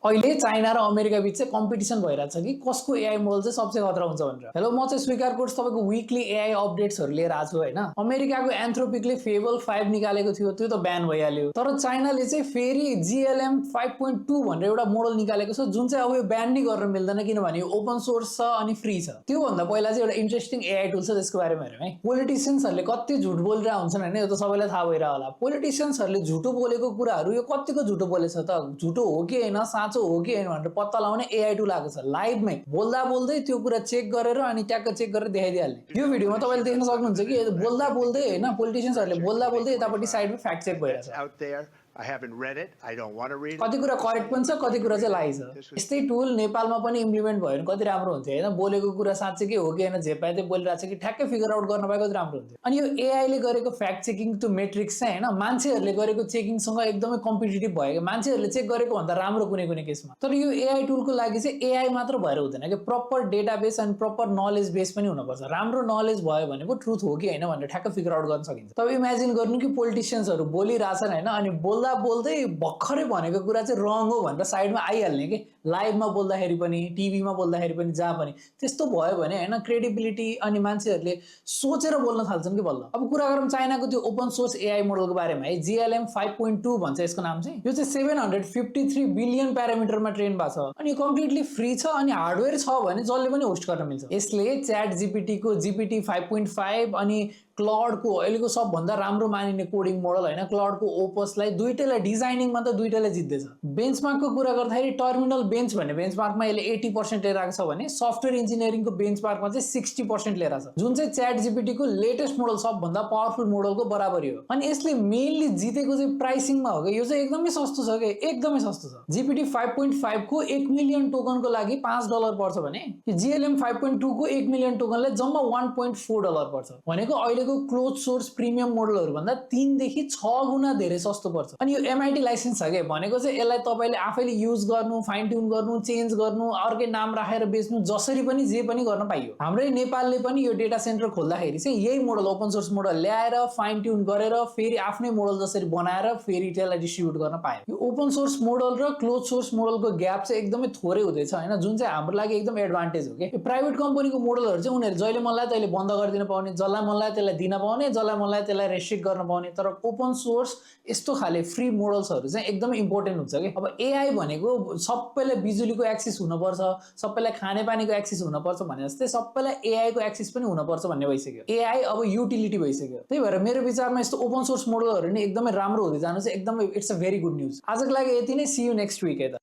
अहिले चाइना र अमेरिका बीच चाहिँ कम्पिटिसन भइरहेछ कि कसको एआई मोडल चाहिँ सबसे खतरा हुन्छ भनेर. हेलो, म चाहिँ स्वीकार कोर्स तपाईको वीकली एआई अपडेट्सहरु लिएर आएको छु हैन. अमेरिकाको एन्थ्रोपिकले फेबल 5 निकालेको थियो, त्यो त ब्यान भइहाल्यो. तर चाइनाले चाहिँ फेरि GLM 5.2 भनेर एउटा मोडल निकालेको छ, जुन चाहिँ अब यो ब्यान नै गर्न मिल्दैन किनभने यो ओपन सोर्स छ अनि फ्री छ. त्यो भन्दा पहिला चाहिँ एउटा इन्ट्रेस्टिङ एआई टुल छ, त्यसको बारेमा हेरौँ है. पोलिटिशियन्सहरुले कति झुट बोलिरहेका हुन्छन् हैन, यो त सबैलाई थाहा भइरा होला. पोलिटिशियन्सहरुले झुटो बोलेको कुराहरु यो कतिको झुटो बोलेछ त, झुटो हो कि हैन, हो कि हैन भनेर पत्ता लगाउने एआई टुल आएको छ. लाइभमै बोल्दा बोल्दै त्यो कुरा चेक गरेर अनि ट्याक्क चेक गरेर देखाइदिहाल्ने. यो भिडियोमा तपाईले देख्न सक्नुहुन्छ कि बोल्दा बोल्दै हैन, पोलिटिशियन्सहरुले बोल्दा बोल्दै यतापट्टि साइडमा फ्याक्ट चेक भइरहेछ. I haven't read it. I don't want to read it. कति कुरा करेक्ट पनि छ, कति कुरा चाहिँ लाइ छ. यस्तै टुल नेपालमा पनि इम्प्लिमेन्ट भयो भने कति राम्रो हुन्थ्यो हैन. बोलेको कुरा साँच्चै के हो कि हैन, जे पाए त्यही बोलिरहेछ कि ठ्याक्कै फिगर आउट गर्न पाए कति राम्रो हुन्थ्यो. अनि यो एआई ले गरेको फ्याक्ट चेकिङ टु मेट्रिक्स चाहिँ हैन, मान्छेहरुले गरेको चेकिङसँग एकदमै कम्पिटिटिभ भयो. मान्छेहरुले चेक गरेको भन्दा राम्रो कुनै कुनै केसमा. तर यो एआई टुलको लागि चाहिँ एआई मात्र भएर हुँदैन कि प्रपर डेटाबेस अनि प्रपर नलेज बेस पनि हुनुपर्छ. राम्रो नलेज भयो भने पो ट्रुथ हो कि हैन भनेर ठ्याक्क फिगर आउट गर्न सकिन्छ. तब इमेजिन गर्नु कि पोलिटिशियन्सहरु बोलिरहेछन् हैन, अनि बोल्दा बोल्दै भर्खरै भनेको कुरा चाहिँ रङ हो भनेर साइडमा आइहाल्ने कि लाइभमा बोल्दाखेरि पनि टिभीमा बोल्दाखेरि पनि जहाँ पनि. त्यस्तो भयो भने हैन क्रेडिबिलिटी अनि मान्छेहरुले सोचेर बोल्न थाल्छन् कि बल्ल. अब कुरा गरौँ चाइनाको त्यो ओपन सोर्स एआई मोडलको बारेमा है. GLM 5.2 भन्छ यसको नाम चाहिँ. यो चाहिँ 753 बिलियन प्यारामिटरमा ट्रेन भएको छ अनि यो कम्प्लिटली फ्री छ अनि हार्डवेयर छ भने जसले पनि होस्ट गर्न मिल्छ. यसले च्याट जीपीटी को GPT 5.5 अनि क्लाउड को अहिलेको सबभन्दा राम्रो मानिने कोडिङ मोडल हैन, क्लाउड को ओपसलाई दुईटैलाई डिजाइनिङमा त दुईटैलाई जित्दैछ. बेन्चमार्कको कुरा गर्दाखेरि टर्मिनल बेन्च भन्ने बेन्चमार्कमा यसले 80% लिएर आएको छ भने सफ्टवेयर इन्जिनियरिङको बेन्चमार्कमा चाहिँ 60% लिएर आएको छ, जुन चाहिँ च्याट जीपीटी को लेटेस्ट मोडल सबभन्दा पावरफुल मोडलको बराबरी हो. अनि यसले मेनली जितेको चाहिँ प्राइसिङमा हो कि यो चाहिँ एकदमै सस्तो छ कि एकदमै सस्तो छ. GPT 5.5 को 1 मिलियन टोकनको लागि $5 पर्छ भने GLM 5.2 को 1 मिलियन टोकनले जम्मा $1.4 पर्छ. भनेको अहिले क्लोज सोर्स प्रिमियम मोडलहरु भन्दा 3 देखि 6 गुणा धेरै सस्तो पर्छ. अनि यो MIT लाइसेन्स छ के भनेको चाहिँ यसलाई तपाईले आफैले युज गर्नु, फाइन ट्युन गर्नु, चेन्ज गर्नु, अर्कै नाम राखेर बेच्नु, जसरी पनि जे पनि गर्न पाइयो. हाम्रै नेपालले पनि यो डेटा सेन्टर खोल्दाखेरि चाहिँ यही मोडल ओपन सोर्स मोडल ल्याएर फाइन ट्युन गरेर फेरि आफ्नै मोडल जसरी बनाएर फेरि त्यसलाई डिस्ट्रिब्युट गर्न पायो. यो ओपन सोर्स मोडल र क्लोज सोर्स मोडलको ग्याप चाहिँ एकदमै थोरै हुँदैछ हैन, जुन चाहिँ हाम्रो लागि एकदम एडभान्टेज हो के. यो प्राइभेट कम्पनीको मोडलहरु चाहिँ उनीहरु जहिले मनलाई तैले बन्द गरिदिन पाउने, जसलाई मनलाई त्यसलाई दिन पाउने, जसलाई मनलाई त्यसलाई रेस्ट्रिक्ट गर्न पाउने. तर ओपन सोर्स यस्तो खाले फ्री मोडल्सहरु चाहिँ एकदमै इम्पोर्टेन्ट हुन्छ के. अब एआई भनेको सबैलाई बिजुलीको एक्सेस हुनुपर्छ, सबैलाई खानेपानीको एक्सेस हुनुपर्छ भने जस्तै सबैलाई एआई को एक्सेस पनि हुनुपर्छ भन्ने भइसक्यो. एआई अब युटिलिटी भइसक्यो. त्यही भएर मेरो विचारमा यस्तो ओपन सोर्स मोडलहरु नि एकदमै राम्रो हुँदै जानु चाहिँ एकदमै it's a very good news. आजको लागि यति नै. सी यू नेक्स्ट वीक है त.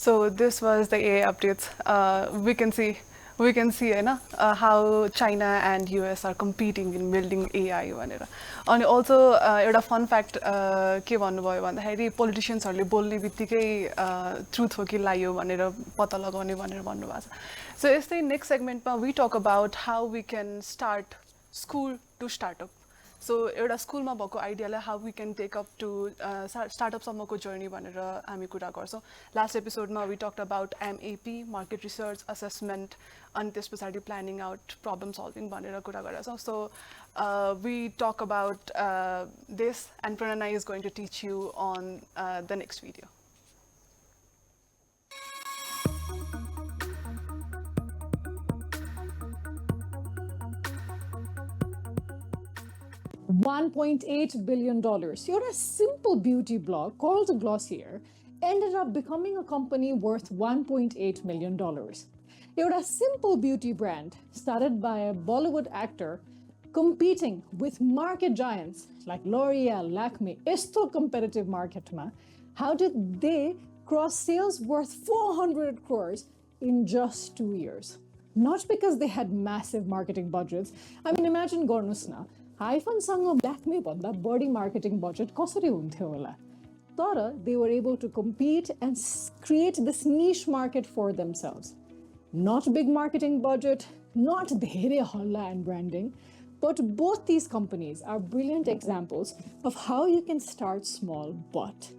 So this was the AI updates. We can see we can see how China and US are competing in building AI भनेर अनि also एउटा fun fact के भन्नुभयो भन्दाखेरि politiciansहरूले बोल्ने बित्तिकै truth हो कि lie हो भनेर पत्ता लगाउने भनेर भन्नुभएको छ so यस्तै next segment मा we talk about how we can start school to startup so एउटा स्कुलमा भएको आइडियालाई how we can take up to startup सम्मको journey भनेर हामी कुरा गर्छौं last episodeमा we talked about MAP market research assessment अनि त्यसपछि planning out problem solving भनेर कुरा गरेछौं so we talk about this and Pranay is going to teach you on the next video. $1.8 billion. You're a simple beauty blog called Glossier ended up becoming a company worth $1.8 million. You're a simple beauty brand started by a Bollywood actor competing with market giants like L'Oreal, Lakme, esto competitive market ma. How did they cross sales worth 400 crores in just 2 years? Not because they had massive marketing budgets. I mean, imagine गर्नुस् न iPhone-सँग Lakme भन्दा बढी marketing budget कसरी हुन्थ्यो होला तर they were able to compete and create this niche market for themselves. Not big marketing budget, not धेरै हल्ला and branding, but both these companies are brilliant examples of how you can start small, but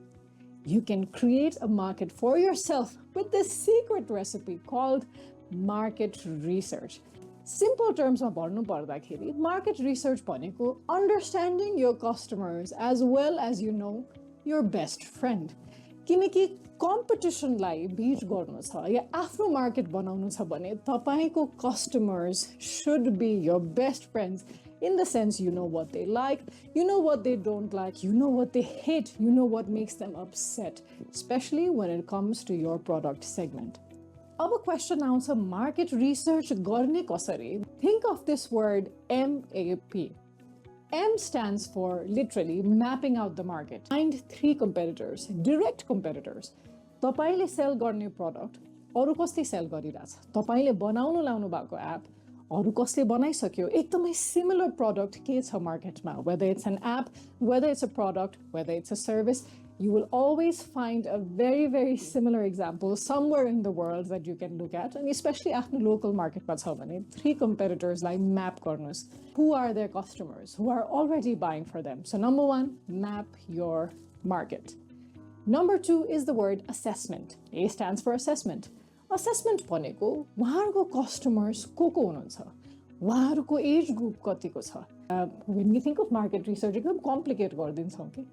you can create a market for yourself with this secret recipe called market research. Simple terms ma bhannu parदाखेरि market research भनेको understanding your customers as well as you know your best friend. किनकि competitionलाई beat गर्नु छ या आफ्नो market बनाउनु छ भने तपाईको customers should be your best friends in the sense you know what they like, you know what they don't like, you know what they hate, you know what makes them upset, especially when it comes to your product segment. अब question आउँछ market research गर्ने कसरी? Think of this word MAP. M stands for literally mapping out the market. Find 3 competitors, direct competitors. तपाईले sell गर्ने product अरु कसले sell गरिराछ? तपाईले बनाउन लाउनु भएको app अरु कसले बनाइसक्यो? एकदमै similar product के छ marketमा? Whether it's an app, whether it's a product, whether it's a service, you will always find a very, very similar example somewhere in the world that you can look at, and especially आफ्नो local market छ भने 3 competitors like map गर्नुस्. Who are their customers? Who are already buying for them? So number 1, map your market. Number 2 is the word assessment. A stands for assessment. Assessment भनेको उहाँहरुको customers को हुनुहुन्छ? उहाँहरुको age group कतिको छ? When we think of market research, एकदम complicate गरिदिन्छौं के.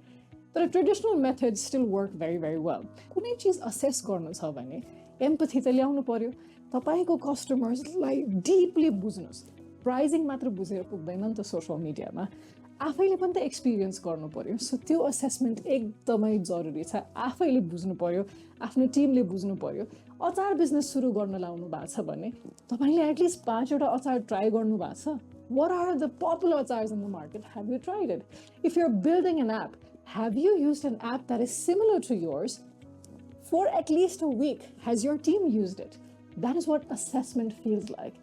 तर traditional methods still work very, very well. कुनै चीज assess गर्नु छ भने empathy त ल्याउनु पर्यो. तपाईको customers-लाई deeply बुझ्नुस्. Pricing मात्र बुझेर पुग्दैन नि त social media-मा. आफैले पनि त experience गर्नु पर्यो. So त्यो assessment एकदमै जरुरी छ. आफैले बुझ्नु पर्यो, आफ्नो टिमले बुझ्नु पर्यो. अचार बिजनेस सुरु गर्न लाउनु भएको छ भने तपाईले at least 5 वटा अचार try गर्नु भएको छ. What are the popular achars in the market? Have you tried it? If you're building an app, have you used an app that is similar to yours for at least a week? Has your team used it? That is what assessment feels like.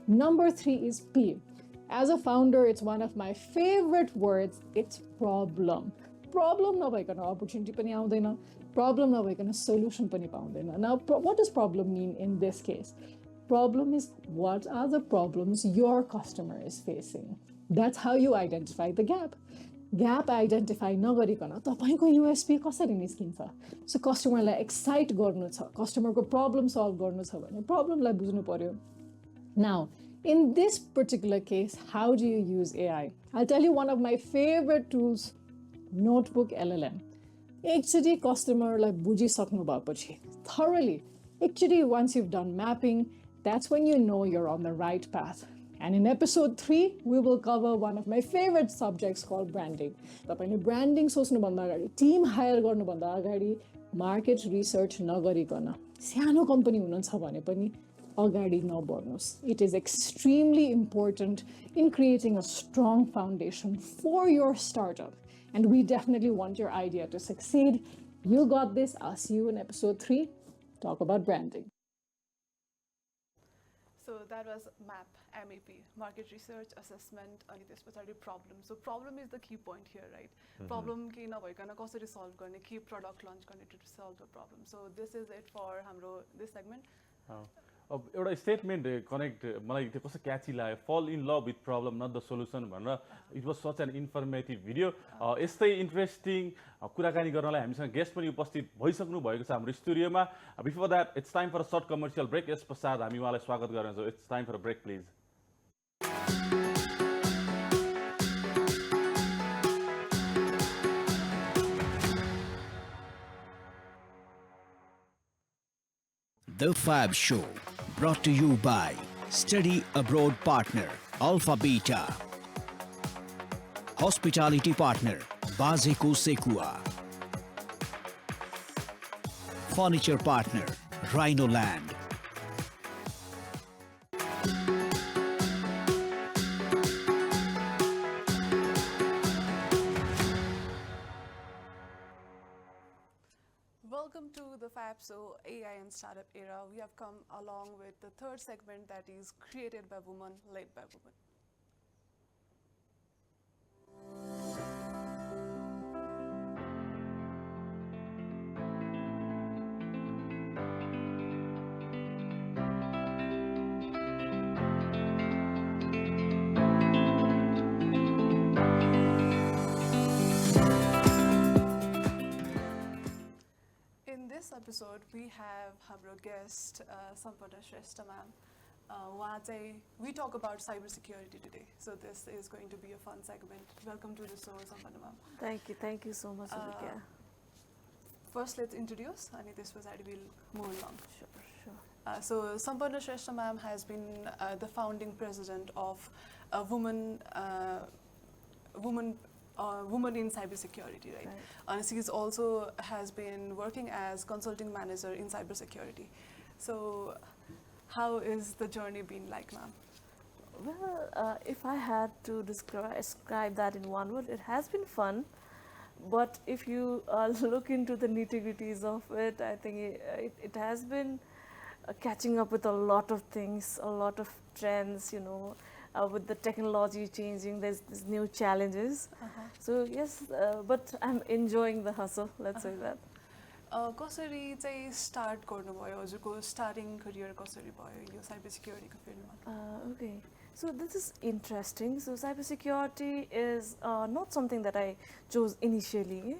Number 3 is P. As a founder, it's one of my favorite words. It's problem. Problem नभइकन opportunity पनि आउँदैन. Problem नभइकन solution पनि पाउँदैन. Now, what does problem mean in this case? Problem is what are the problems your customer is facing. That's how you identify the gap. Gap identify नगरिकन तपाईको USP कसरी निस्किन्छ? So customerलाई excite गर्नु छ, customerको problem solve गर्नु छ भने problemलाई बुझ्नु पर्यो. Now, in this particular case, how do you use AI? I'll tell you one of my favorite tools, Notebook LLM. Actually, customerलाई बुझिसक्नु भएपछि thoroughly. Actually, once you've done mapping, that's when you know you're on the right path. And in episode 3, we will cover one of my favorite subjects called branding. तपाईले branding सोच्नु भन्दा अगाडि, team hire गर्नु भन्दा अगाडि market research नगरिकन सानो company हुनुहुन्छ भने पनि अगाडि नबढ्नुस्. It is extremely important in creating a strong foundation for your startup. And we definitely want your idea to succeed. You got this. I'll see you in episode 3. Talk about branding. So that was MAP, MEP, Market Research, Assessment, अनि त्यस पछाडि Problem. So problem is the key point here, right? Problem केही नभइकन कसरी solve गर्ने, के product launch गर्ने to solve the problem. So this is it for हाम्रो this segment. अब एउटा स्टेटमेन्ट कनेक्ट मलाई त्यो कस्तो क्याची लाग्यो, fall in love with problem not the solution भनेर. It was such an informative video. यस्तै इन्ट्रेस्टिङ कुराकानी गर्नलाई हामीसँग गेस्ट पनि उपस्थित भइसक्नु भएको छ हाम्रो स्टुडियोमा. Before that it's time for a short commercial break. यस पश्चात हामी उहाँलाई स्वागत गर्नेछौँ. It's time for a break please. The Fab Show, brought to you by Study Abroad Partner, Alpha Beta. Hospitality Partner, Bazeko Sekua. Furniture Partner, Rhino Land. Welcome to the Fab Show, AI and Startup Era. We have come along with the third segment that is created by women, led by women. In this episode, we have our guest, Sampada Shrestha ma'am. We talk about cybersecurity today, so this is going to be a fun segment. Welcome to the show, Sampada ma'am. Thank you so much, Ulrika. First, let's introduce, and this was I will move along. Sure. So, Sampada Shrestha ma'am has been the founding president of a woman in cybersecurity, right? And she also has been working as consulting manager in cybersecurity. So, how is the journey been like, ma'am? Well, if I had to describe that in one word, it has been fun. But if you look into the nitty-gritties of it, I think it has been catching up with a lot of things, a lot of trends, you know. With the technology changing, there's new challenges. So yes, but I'm enjoying the hustle, let's say that. कसरी चाहिँ स्टार्ट गर्नुभयो हजुरको स्टार्टिङ करियर कसरी भयो यो साइबर सिक्युरिटीको फिल्डमा? Okay, so this is interesting. So cybersecurity is not something that I chose initially.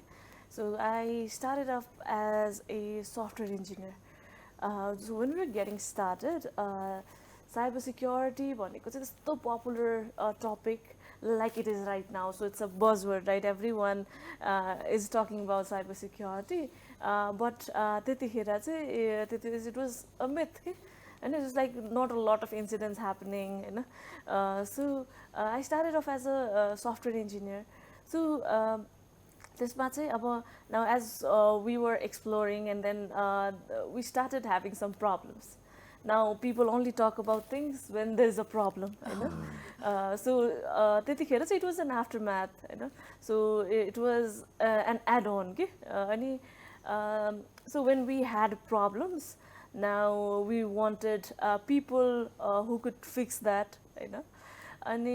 So I started off as a software engineer. So when we were getting started, cybersecurity भनेको चाहिँ त्यस्तो popular topic like it is right now. So it's a buzzword, right? Everyone is talking about cybersecurity. But त्यतिखेर चाहिँ it was a myth, and it was like not a lot of incidents happening, you know. So I started off as a software engineer. So त्यसमा चाहिँ अब now as we were exploring, and then we started having some problems. Now people only talk about things when there's a problem, you know. So त्यतिखेर चाहिँ it was an aftermath, you know. So it was an add-on, okay? So when we had problems, now we wanted people who could fix that, you know. And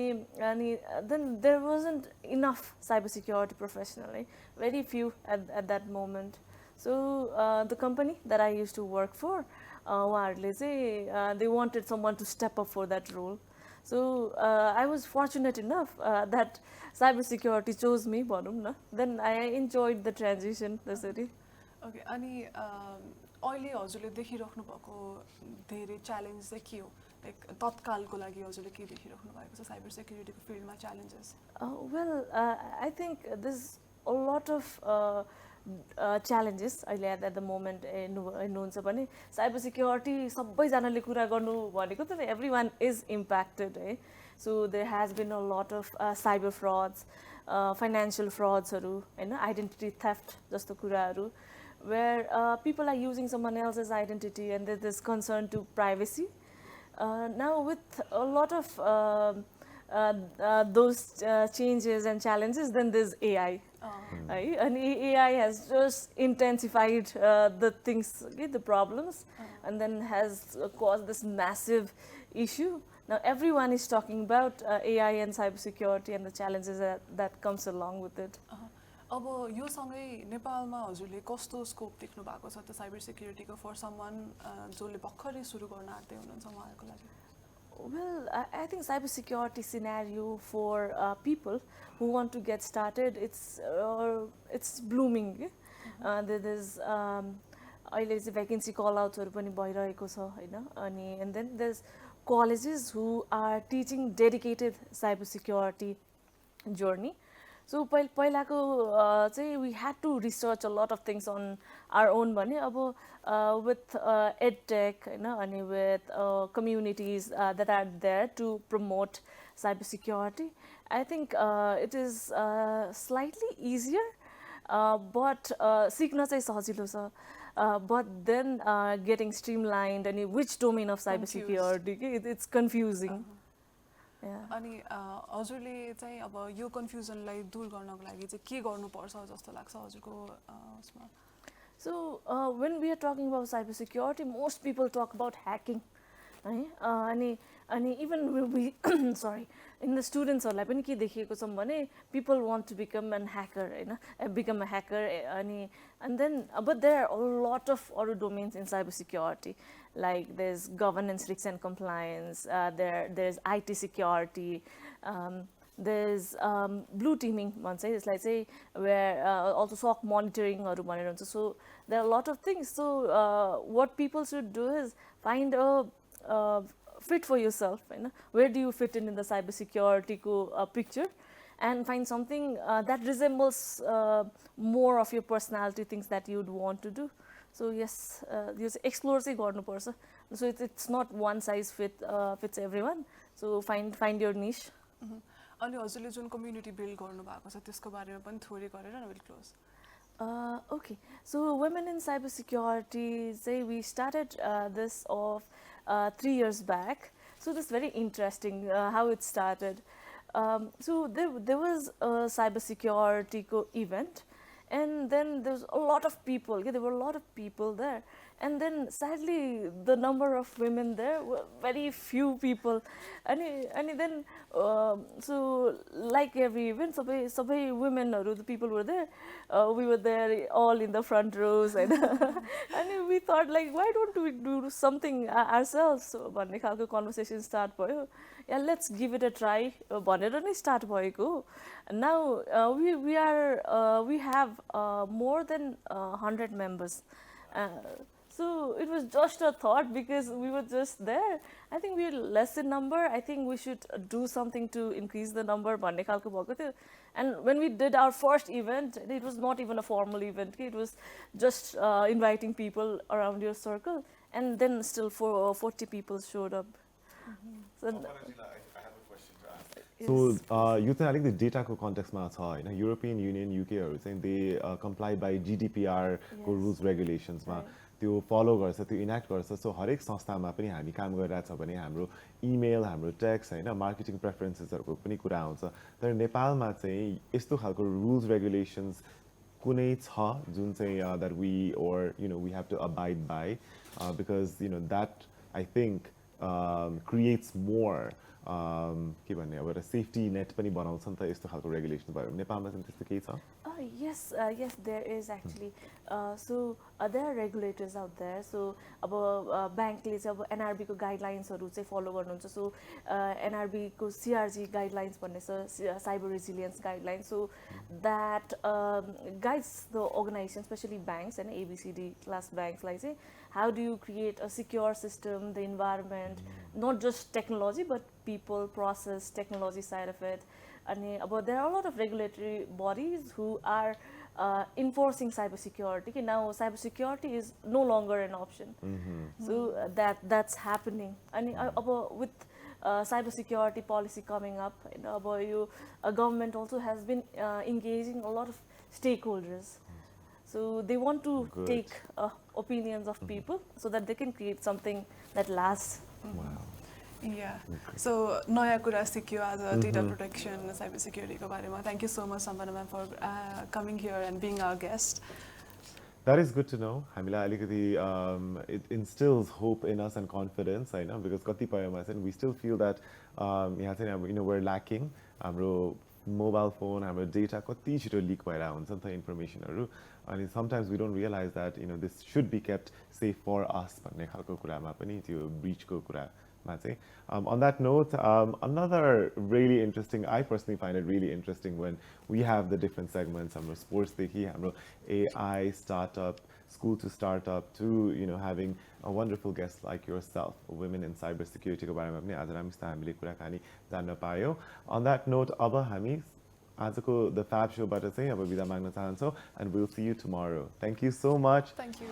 then there wasn't enough cybersecurity professionally, very few at that moment. So the company that I used to work for, they wanted someone to step up for that role. So I was fortunate enough that cybersecurity chose me, then I enjoyed the transition, त्यसरी. Okay, अनि अहिले हजुरले देखिराख्नु भएको धेरै च्यालेन्ज चाहिँ के हो? लाइक तत्कालको लागि हजुरले के देखिराख्नु भएको छ साइबर सेक्युरिटीको फिल्डमा challenges? Well, I think there's a lot of challenges at the moment हेर्नुहुन्छ भने साइबर सिक्युरिटी सबैजनाले कुरा गर्नु भनेको त everyone is impacted, है. So there has been a lot of cyber frauds, financial fraudsहरू, हैन, identity theft जस्तो कुराहरू, where people are using someone else's identity and there's concern to privacy. Now with a lot of those changes and challenges, then there's AI. Right? And AI has just intensified the things, okay, the problems, and then has caused this massive issue. Now everyone is talking about AI and cybersecurity and the challenges that comes along with it. अब यो सँगै नेपालमा हजुरले कस्तो स्कोप देख्नु भएको छ त साइबर सिक्युरिटीको फर समवन जसले भर्खरै सुरु गर्न आँट्दै हुनुहुन्छ उहाँहरूको लागि? Well, I think cybersecurity scenario for people who want to get started, it's blooming. There's अहिले चाहिँ vacancy call outsहरू पनि भइरहेको छ हैन, अनि and then there's colleges who are teaching dedicated cybersecurity journey. So पहिलाको चाहिँ we had to research a lot of things on our own भने अब with edtech हैन, अनि with communities that are there to promote cybersecurity, I think it is slightly easier, but सिक्न चाहिँ सजिलो छ, but then getting streamlined and which domain of cybersecurity, it's confusing. अनि हजुरले चाहिँ अब यो कन्फ्युजनलाई दूर गर्नको लागि चाहिँ के गर्नुपर्छ जस्तो लाग्छ हजुरको उसमा? So when we are talking about cybersecurity, most people talk about hacking, है, अनि even we sorry, in the students-हरुलाई पनि के देखिएको छ भने people want to become a hacker, हैन, become a hacker, and then but there are a lot of other domains in cybersecurity, like there's governance, risks and compliance, there's IT security, there's blue teaming भन्छ, it's like say where also SOC monitoring हरु भनेर हुन्छ. So there are a lot of things. So what people should do is find a fit for yourself, where do you fit in the cybersecurity picture, and find something that resembles more of your personality, things that you'd want to do. So yes, just explore चाहिँ गर्नुपर्छ. So it's not one size fits everyone. So find your niche. अनि हजुरले जुन कम्युनिटी बिल्ड गर्नु भएको छ त्यसको बारेमा पनि थोरै गरेर न we'll close. Okay, so women in cybersecurity, say we started this off 3 years back. So this is very interesting how it started. So there was a cybersecurity event, and then there was a lot of people. Okay, there were a lot of people there, and then sadly the number of women there were very few people, and then so like every event, sabai women the people were there. We were there all in the front rows, and and we thought like, why don't we do something ourselves? So भन्ने खालको conversation start भयो. Yeah, let's give it a try. भनेर नै start भएको. Now we have more than 100 members. So it was just a thought because we were just there. I think we are less in number. I think we should do something to increase the number. भन्ने खालको भएको थियो. And when we did our first event, it was not even a formal event. It was just inviting people around your circle, and then still 40 people showed up. So, I have a question to ask. So यो चाहिँ अलिकति डेटाको कन्टेक्स्टमा छ हैन, युरोपियन युनियन युकेहरु चाहिँ दे कम्प्लाई बाइ जीडीपीआर को रुल्स रेगुलेशन्समा त्यो फलो गर्छ, त्यो इनेक्ट गर्छ. सो हरेक संस्थामा पनि हामी काम गरिरहेछ भने हाम्रो इमेल, हाम्रो टेक्स्ट हैन, मार्केटिङ प्रेफरेन्सेसहरुको पनि कुरा आउँछ. तर नेपालमा चाहिँ यस्तो खालको रुल्स रेगुलेशन्स कुनै छ जुन चाहिँ that we or we have to abide by, because that I think creates more के भन्ने अब एउटा सेफ्टी नेट पनि बनाउँछ नि त यस्तो खालको रेगुलेसन भयो. नेपालमा चाहिँ त्यस्तो केही छ? Yes, there is actually. So there are regulators out there. So अब बैंकले चाहिँ अब NRB को गाइडलाइन्सहरु चाहिँ फलो गर्नुहुन्छ. So NRB को CRG गाइडलाइन्स भन्ने छ, cyber resilience guidelines. So that guides the organization, especially banks and ABCD class banks, like say how do you create a secure system, the environment, not just technology but people, process, technology side of it. And there are a lot of regulatory bodies who are enforcing cybersecurity. Now cybersecurity is no longer an option. So that's happening. And with cybersecurity policy coming up, a government also has been engaging a lot of stakeholders. So they want to take opinions of people so that they can create something that lasts. Wow. Yeah. So नयाँ कुरा सिक्यो आज data protection, cyber security को बारेमा. Thank you so much Sampana ma'am for coming here and being our guest. That is good to know. हामीलाई अलिकति it instills hope in us and confidence, I know, because कतिपयमा चाहिँ we still feel that यहाँ चाहिँ अब we're lacking. हाम्रो mobile phone, हाम्रो data कति छिटो leak भएर हुन्छ नि त informationहरु. अनि sometimes we don't realize that this should be kept safe for us भन्ने खालको कुरामा पनि त्यो breach को कुरा. On that note, another really interesting, I personally find it really interesting when we have the different segments, sports, AI, startup, school to startup, to having a wonderful guest like yourself, women in cybersecurity. On that note, Abba Hamis, आजको the Fab Show बाट चाहिँ अब बिदा माग्न चाहन्छौं, and we'll see you tomorrow. Thank you so much. Thank you.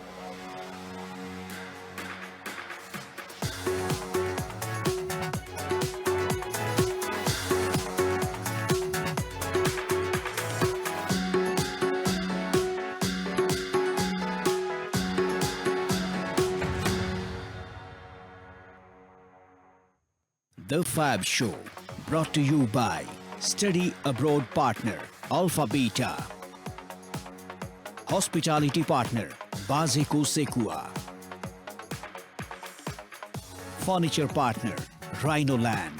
The Fab Show, brought to you by Study Abroad Partner, Alpha Beta. Hospitality Partner, Bazeko Sekua. Furniture Partner, Rhino Land.